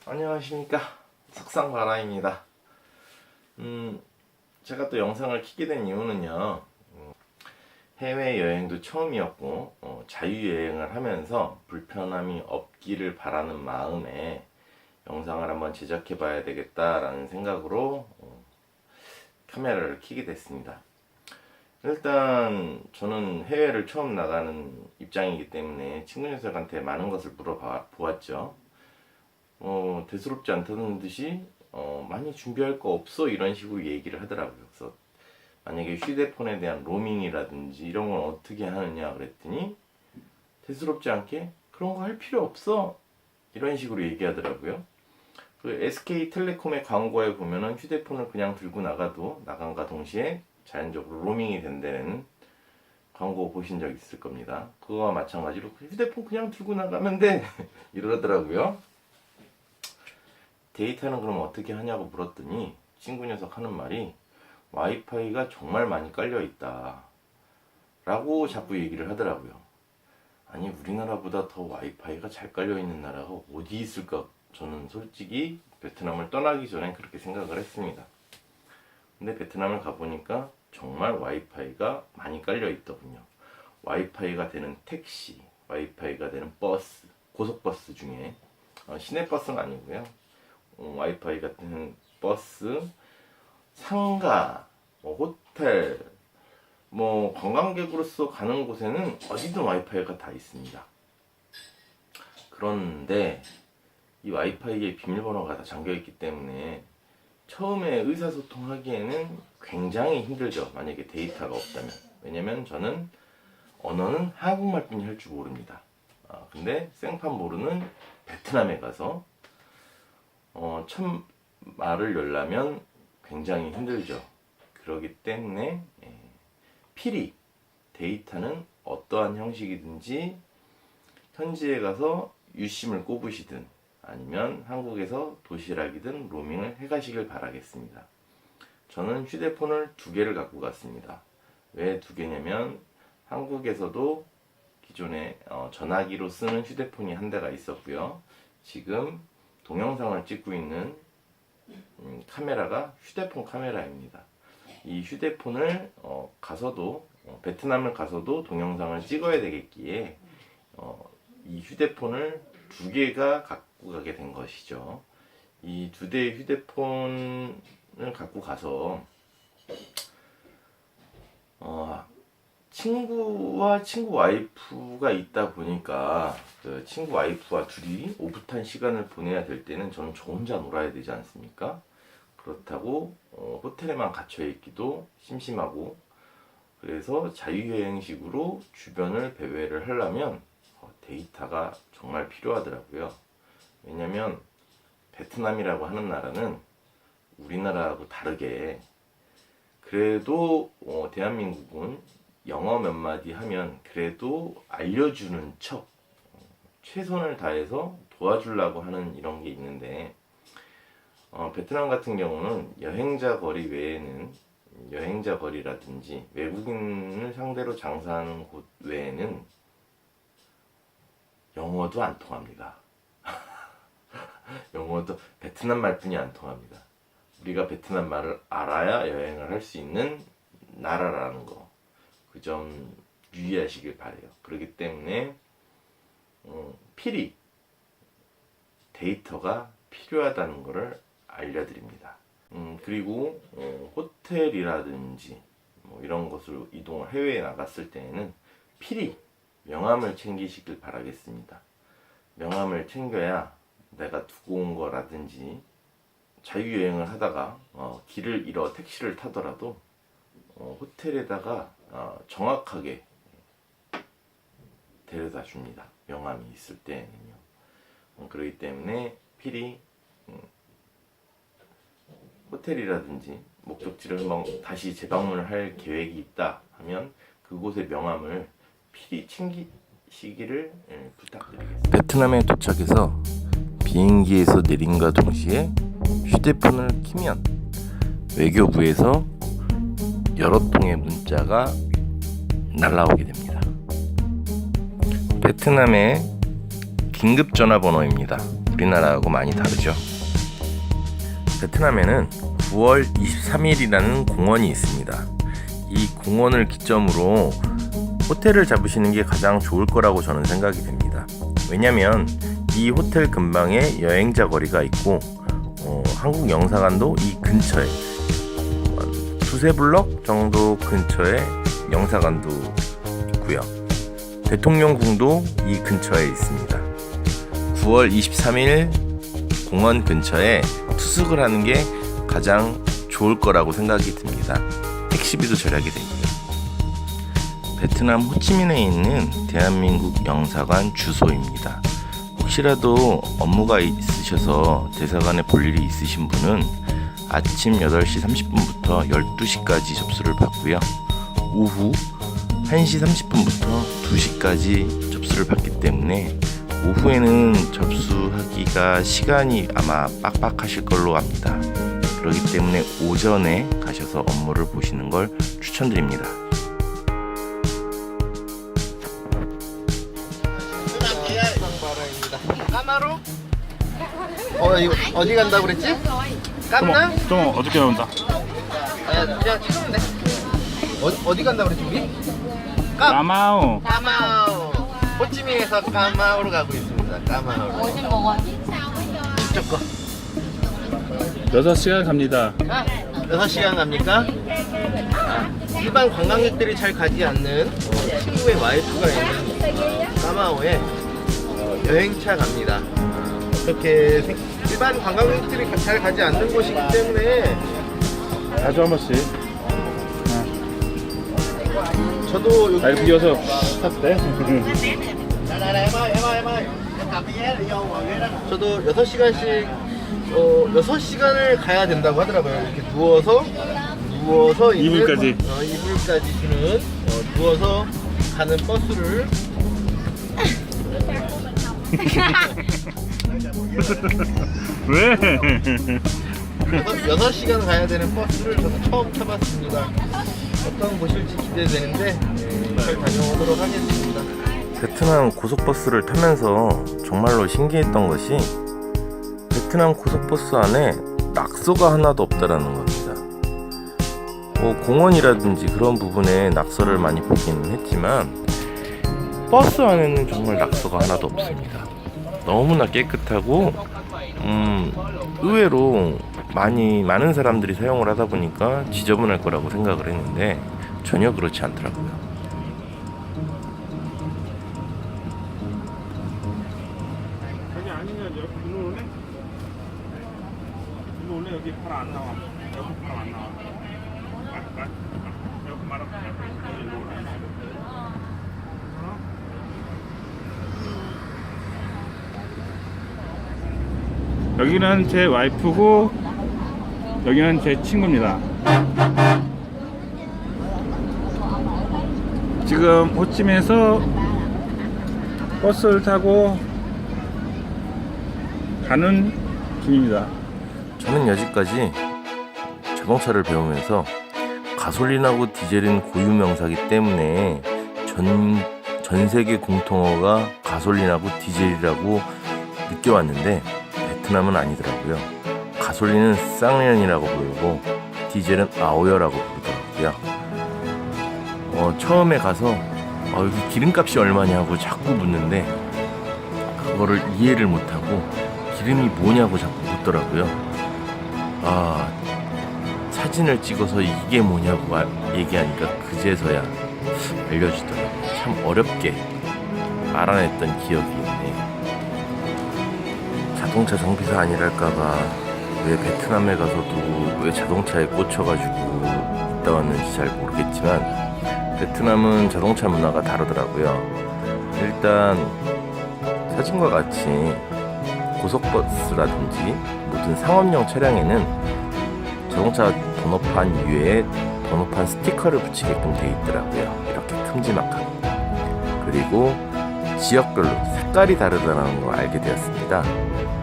안녕하십니까, 석상바라입니다. 제가 또 영상을 켜게 된 이유는요, 해외여행도 처음이었고 자유여행을 하면서 불편함이 없기를 바라는 마음에 영상을 한번 제작해 봐야 되겠다라는 생각으로 카메라를 켜게 됐습니다. 일단 저는 해외를 처음 나가는 입장이기 때문에 친구 녀석한테 많은 것을 물어보았죠. 대수롭지 않다는 듯이 많이 준비할 거 없어, 이런 식으로 얘기를 하더라고요. 그래서 만약에 휴대폰에 대한 로밍이라든지 이런 건 어떻게 하느냐 그랬더니 대수롭지 않게 그런 거 할 필요 없어, 이런 식으로 얘기하더라고요. 그 SK텔레콤의 광고에 보면은 휴대폰을 그냥 들고 나가도 나간과 동시에 자연적으로 로밍이 된다는 광고 보신 적 있을 겁니다. 그거와 마찬가지로 휴대폰 그냥 들고 나가면 돼 이러더라고요. 데이터는 그럼 어떻게 하냐고 물었더니 친구 녀석 하는 말이 와이파이가 정말 많이 깔려 있다 라고 자꾸 얘기를 하더라고요. 아니, 우리나라보다 더 와이파이가 잘 깔려 있는 나라가 어디 있을까? 저는 솔직히 베트남을 떠나기 전에 그렇게 생각을 했습니다. 근데 베트남을 가보니까 정말 와이파이가 많이 깔려 있더군요. 와이파이가 되는 택시, 와이파이가 되는 버스, 고속버스 중에 시내버스는 아니고요, 와이파이 같은 버스, 상가, 호텔, 관광객으로서 가는 곳에는 어디든 와이파이가 다 있습니다. 그런데 이 와이파이에 비밀번호가 다 잠겨있기 때문에 처음에 의사소통하기에는 굉장히 힘들죠. 만약에 데이터가 없다면. 왜냐면 저는 언어는 한국말뿐이 할 줄 모릅니다. 근데 생판 모르는 베트남에 가서 첫 말을 열려면 굉장히 힘들죠. 그렇기 때문에 필히 데이터는 어떠한 형식이든지 현지에 가서 유심을 꼽으시든 아니면 한국에서 도시락이든 로밍을 해가시길 바라겠습니다. 저는 휴대폰을 2개를 갖고 갔습니다. 왜 2개냐면 한국에서도 기존에 전화기로 쓰는 휴대폰이 한 대가 있었고요. 지금 동영상을 찍고 있는 카메라가 휴대폰 카메라입니다. 이 휴대폰을 가서도 베트남을 가서도 동영상을 찍어야 되겠기에 이 휴대폰을 2개가 갖고 가게 된 것이죠. 이 2대의 휴대폰을 갖고 가서 친구와 친구 와이프가 있다 보니까 그 친구 와이프와 둘이 오붓한 시간을 보내야 될 때는 저는 저 혼자 놀아야 되지 않습니까? 그렇다고 호텔에만 갇혀 있기도 심심하고, 그래서 자유여행식으로 주변을 배회를 하려면 데이터가 정말 필요하더라고요. 왜냐면 베트남이라고 하는 나라는 우리나라하고 다르게 그래도 대한민국은 영어 몇 마디 하면 그래도 알려주는 척 최선을 다해서 도와주려고 하는 이런 게 있는데, 베트남 같은 경우는 여행자 거리 외에는, 여행자 거리라든지 외국인을 상대로 장사하는 곳 외에는 영어도 안 통합니다. 영어도 베트남 말뿐이 안 통합니다. 우리가 베트남 말을 알아야 여행을 할 수 있는 나라라는 거, 그 점 유의하시길 바래요. 그렇기 때문에 필히 데이터가 필요하다는 것을 알려드립니다. 그리고 호텔이라든지 이런 곳으로 이동을, 해외에 나갔을 때에는 필히 명함을 챙기시길 바라겠습니다. 명함을 챙겨야 내가 두고 온 거라든지, 자유여행을 하다가 길을 잃어 택시를 타더라도 호텔에다가 정확하게 데려다 줍니다. 명함이 있을 때는요. 그렇기 때문에 필히 호텔이라든지 목적지를 다시 재방문을 할 계획이 있다 하면 그곳의 명함을 필히 챙기시기를 부탁드리겠습니다. 베트남에 도착해서 비행기에서 내림과 동시에 휴대폰을 키면 외교부에서 여러 통의 문자가 날라오게 됩니다. 베트남의 긴급 전화번호입니다. 우리나라하고 많이 다르죠. 베트남에는 9월 23일이라는 공원이 있습니다. 이 공원을 기점으로 호텔을 잡으시는 게 가장 좋을 거라고 저는 생각이 됩니다. 왜냐면 이 호텔 근방에 여행자 거리가 있고 한국 영사관도 이 근처에 두세 블럭 정도 근처에 영사관도 있고요. 대통령궁도 이 근처에 있습니다. 9월 23일 공원 근처에 투숙을 하는 게 가장 좋을 거라고 생각이 듭니다. 택시비도 절약이 되고요. 베트남 호치민에 있는 대한민국 영사관 주소입니다. 혹시라도 업무가 있으셔서 대사관에 볼 일이 있으신 분은 아침 8시 30분부터 12시까지 접수를 받고요. 오후 1시 30분부터 2시까지 접수를 받기 때문에 오후에는 접수하기가 시간이 아마 빡빡하실 걸로 압니다. 그렇기 때문에 오전에 가셔서 업무를 보시는 걸 추천드립니다. 까마로? 이거 어디 간다고 그랬지? 깜나? 좀 어떻게 나온다? 그냥 찍으면 돼. 어디 간다고 그랬지 우리? 까마오. 까마오. 호치민에서 까마오로 가고 있습니다. 까마오. 뭐지 먹어? 이쪽 거. 6시간 갑니다. 6시간 갑니까? 일반 관광객들이 잘 가지 않는 친구의 와이프가 있는 까마오에 여행차 갑니다. 그렇게 일반 관광객들이 잘 가지 않는 곳이기 때문에 자주 한 번씩. 저도 여기 날 비워서 탔대. 저도 6시간씩 6시간을 가야 된다고 하더라고요. 이렇게 누워서 이불까지. 이불까지 주는 누워서 가는 버스를 왜? 6시간 가야 되는 버스를 저도 처음 타봤습니다. 어떤 곳일지 기대되는데 잘 다녀오도록 하겠습니다. 베트남 고속버스를 타면서 정말로 신기했던 것이 베트남 고속버스 안에 낙서가 하나도 없다라는 겁니다. 공원이라든지 그런 부분에 낙서를 많이 보기는 했지만 버스 안에는 정말 낙서가 하나도 없습니다. 너무나 깨끗하고 의외로 많은 사람들이 사용을 하다 보니까 지저분할 거라고 생각을 했는데 전혀 그렇지 않더라고요. 여기 아니면 여기 일로 올래? 일로 올래? 여기 바로 안 나와. 여기 바로 안 나와. 여기 말아. 일로 올래. 여기는 제 와이프고 여기는 제 친구입니다. 지금 호치민에서 버스를 타고 가는 중입니다. 저는 여지까지 자동차를 배우면서 가솔린하고 디젤은 고유 명사기 때문에 전 세계 공통어가 가솔린하고 디젤이라고 느껴왔는데 베트남은 아니더라고요. 가솔린은 쌍년이라고 부르고 디젤은 아오여라고 부르더라고요. 처음에 가서 여기 기름값이 얼마냐고 자꾸 묻는데 그거를 이해를 못하고 기름이 뭐냐고 자꾸 묻더라고요. 사진을 찍어서 이게 뭐냐고 얘기하니까 그제서야 알려주더라고요. 참 어렵게 알아냈던 기억이 있네요. 자동차 정비사 아니랄까봐 왜 베트남에 가서도 왜 자동차에 꽂혀가지고 있다 왔는지 잘 모르겠지만 베트남은 자동차 문화가 다르더라고요. 일단 사진과 같이 고속버스라든지 모든 상업용 차량에는 자동차 번호판 위에 번호판 스티커를 붙이게끔 되어 있더라고요. 이렇게 큼지막하게. 그리고 지역별로 색깔이 다르다는 걸 알게 되었습니다.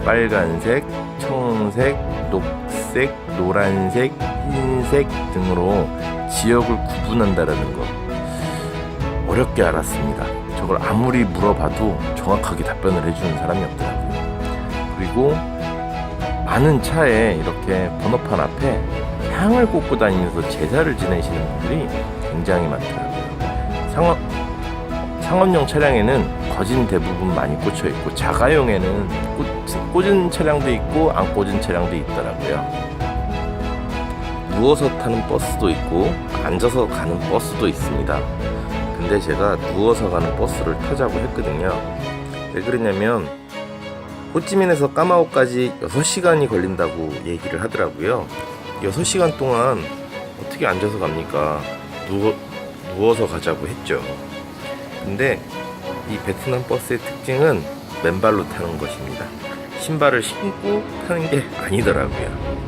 빨간색, 청색, 녹색, 노란색, 흰색 등으로 지역을 구분한다는 거 어렵게 알았습니다. 저걸 아무리 물어봐도 정확하게 답변을 해주는 사람이 없더라고요. 그리고 많은 차에 이렇게 번호판 앞에 향을 꽂고 다니면서 제사를 지내시는 분들이 굉장히 많더라고요. 상업용 차량에는 거진 대부분 많이 꽂혀 있고 자가용에는 꽂은 차량도 있고 안 꽂은 차량도 있더라고요. 누워서 타는 버스도 있고 앉아서 가는 버스도 있습니다. 근데 제가 누워서 가는 버스를 타자고 했거든요. 왜 그러냐면 호찌민에서 까마오까지 6시간이 걸린다고 얘기를 하더라고요. 6시간 동안 어떻게 앉아서 갑니까? 누워서 가자고 했죠. 근데 이 베트남 버스의 특징은 맨발로 타는 것입니다. 신발을 신고 타는 게 아니더라고요.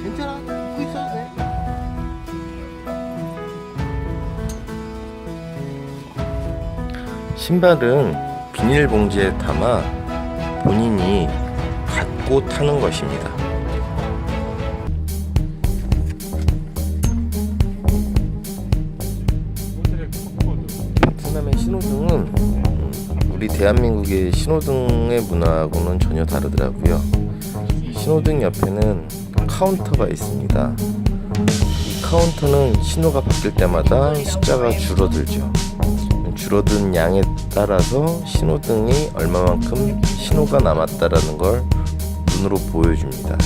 괜찮아. 입고 있어도 돼. 신발은 비닐봉지에 담아 본인이 갖고 타는 것입니다. 베트남의 신호등은 우리 대한민국의 신호등의 문화하고는 전혀 다르더라고요. 신호등 옆에는 카운터가 있습니다. 이 카운터는 신호가 바뀔 때마다 숫자가 줄어들죠. 줄어든 양에 따라서 신호등이 얼마만큼 신호가 남았다라는 걸 눈으로 보여줍니다.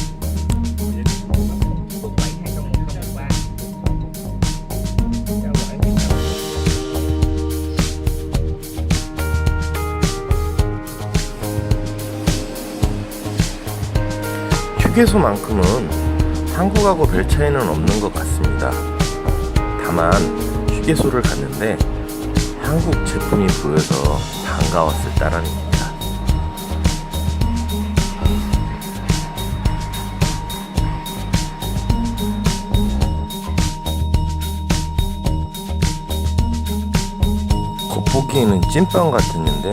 휴게소만큼은 한국하고 별 차이는 없는 것 같습니다. 다만 휴게소를 갔는데 한국 제품이 보여서 반가웠을 따름입니다. 겉보기에는 찐빵 같았는데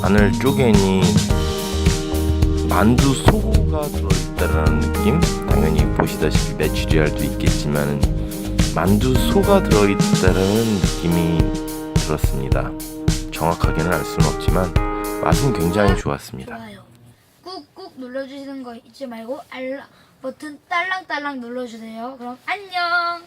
안을 쪼개니 만두 소가 들어있다라는 느낌? 당연히 보시다시피 메추리알도 있겠지만 만두 소가 들어있다라는 느낌이 들었습니다. 정확하게는 알 수는 없지만 맛은 굉장히 좋았습니다. 좋아요. 꾹꾹 눌러주시는 거 잊지 말고 알람 버튼 딸랑딸랑 눌러주세요. 그럼 안녕.